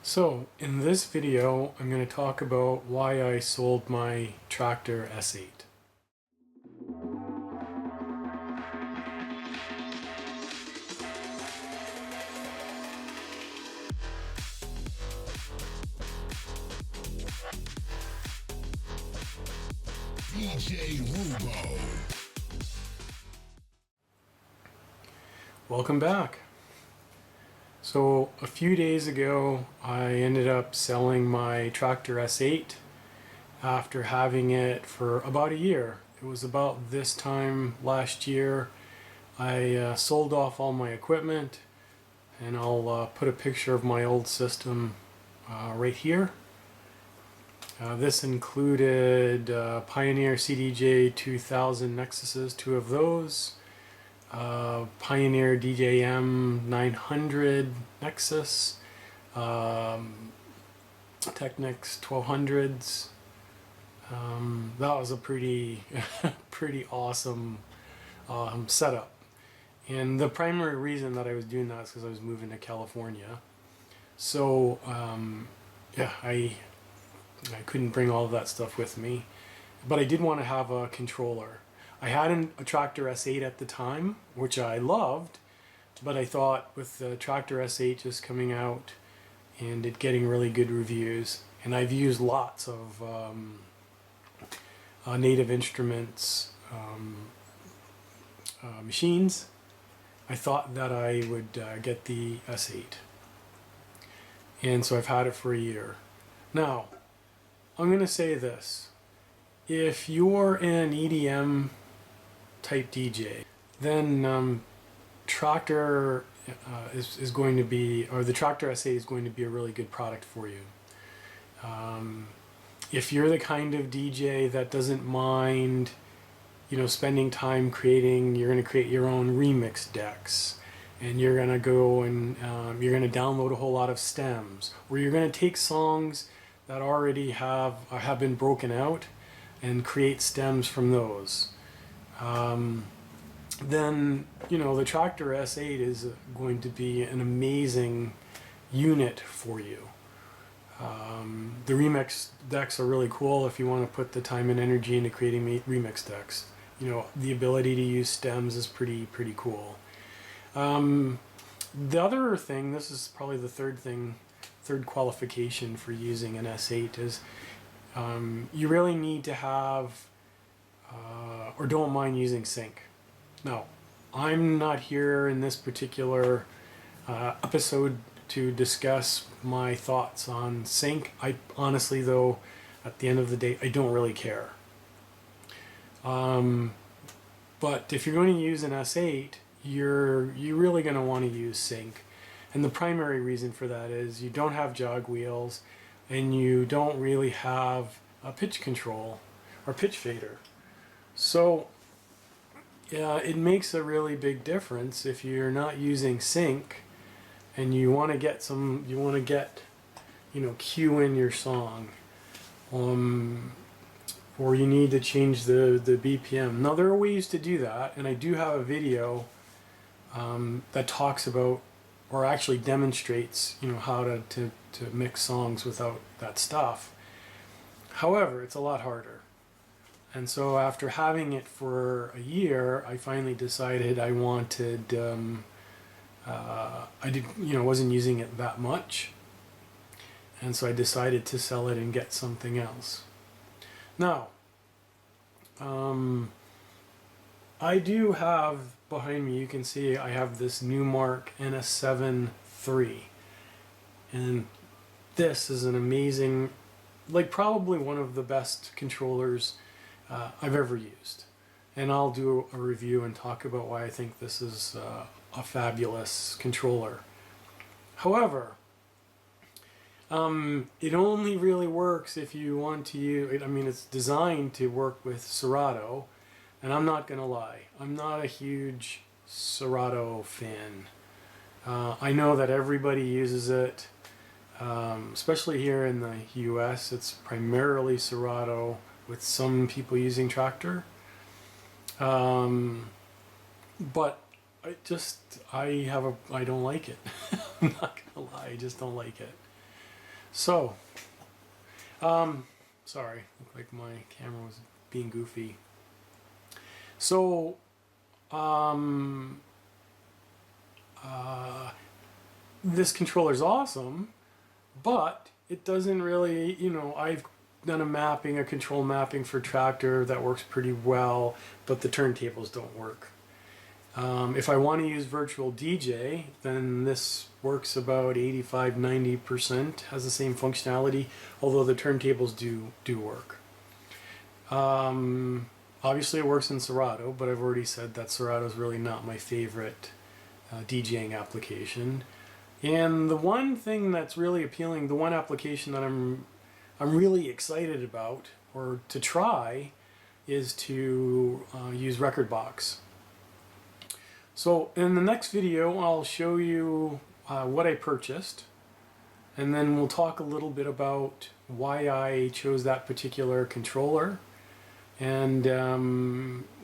So in this video I'm going to talk about why I sold my Traktor S8. DJ Roubo. Welcome back. So a few days ago I ended up selling my Traktor S8 after having it for about a year. It was about this time last year I sold off all my equipment, and I'll put a picture of my old system right here. This included Pioneer CDJ 2000 Nexuses, two of those, Pioneer DJM 900 Nexus, Technics 1200s. That was a pretty awesome setup. And the primary reason that I was doing that is because I was moving to California. So yeah, I couldn't bring all of that stuff with me, but I did want to have a controller. I had a Traktor S8 at the time, which I loved, but I thought with the Traktor S8 just coming out and it getting really good reviews, and I've used lots of Native Instruments machines, I thought that I would get the S8. And so I've had it for a year. Now, I'm going to say this. If you're an EDM type DJ, then Traktor is going to be, or the Traktor S8 is going to be a really good product for you. If you're the kind of DJ that doesn't mind, spending time you're going to create your own remix decks, and you're going to go and you're going to download a whole lot of stems, or you're going to take songs that already have been broken out and create stems from those, then the Traktor S8 is going to be an amazing unit for you. The remix decks are really cool if you want to put the time and energy into creating remix decks. The ability to use stems is pretty cool. The other thing, this is probably the third qualification for using an S8, is you really need to have or don't mind using sync. Now, I'm not here in this particular episode to discuss my thoughts on sync. I honestly, though, at the end of the day, I don't really care. But if you're going to use an S8, you're really going to want to use sync. And the primary reason for that is you don't have jog wheels, and you don't really have a pitch control or pitch fader. So yeah, it makes a really big difference if you're not using sync and you want to get cue in your song, or you need to change the BPM. Now, there are ways to do that, and I do have a video that talks about, or actually demonstrates, how to mix songs without that stuff. However, it's a lot harder. And so after having it for a year, I finally decided I wanted, wasn't using it that much. And so I decided to sell it and get something else. Now, I do have behind me, you can see I have this Newmark NS7 III. And this is an amazing, probably one of the best controllers I've ever used. And I'll do a review and talk about why I think this is a fabulous controller. However, it only really works if you want to use it. I mean, it's designed to work with Serato, and I'm not gonna lie, I'm not a huge Serato fan. I know that everybody uses it, especially here in the US. It's primarily Serato, with some people using Traktor. But I don't like it. I'm not gonna lie, I just don't like it. So, sorry, looked like my camera was being goofy. So, this controller's awesome, but it doesn't really, I've done a control mapping for Traktor that works pretty well, but the turntables don't work. If I want to use virtual DJ, then this works about 85-90%, has the same functionality, although the turntables do work. Obviously it works in Serato, but I've already said that Serato is really not my favorite DJing application. And the one thing that's really appealing, the one application that I'm really excited about, or to try, is to use Rekordbox. So in the next video, I'll show you what I purchased, and then we'll talk a little bit about why I chose that particular controller, and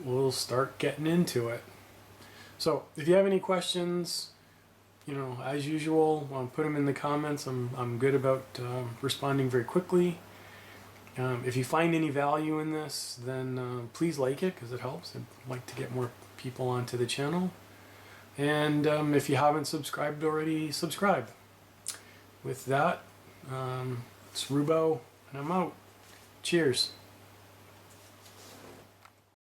we'll start getting into it. So if you have any questions, as usual, put them in the comments. I'm good about responding very quickly. If you find any value in this, then please like it, because it helps. I'd like to get more people onto the channel. And if you haven't subscribed already, subscribe. With that, it's Roubo, and I'm out. Cheers.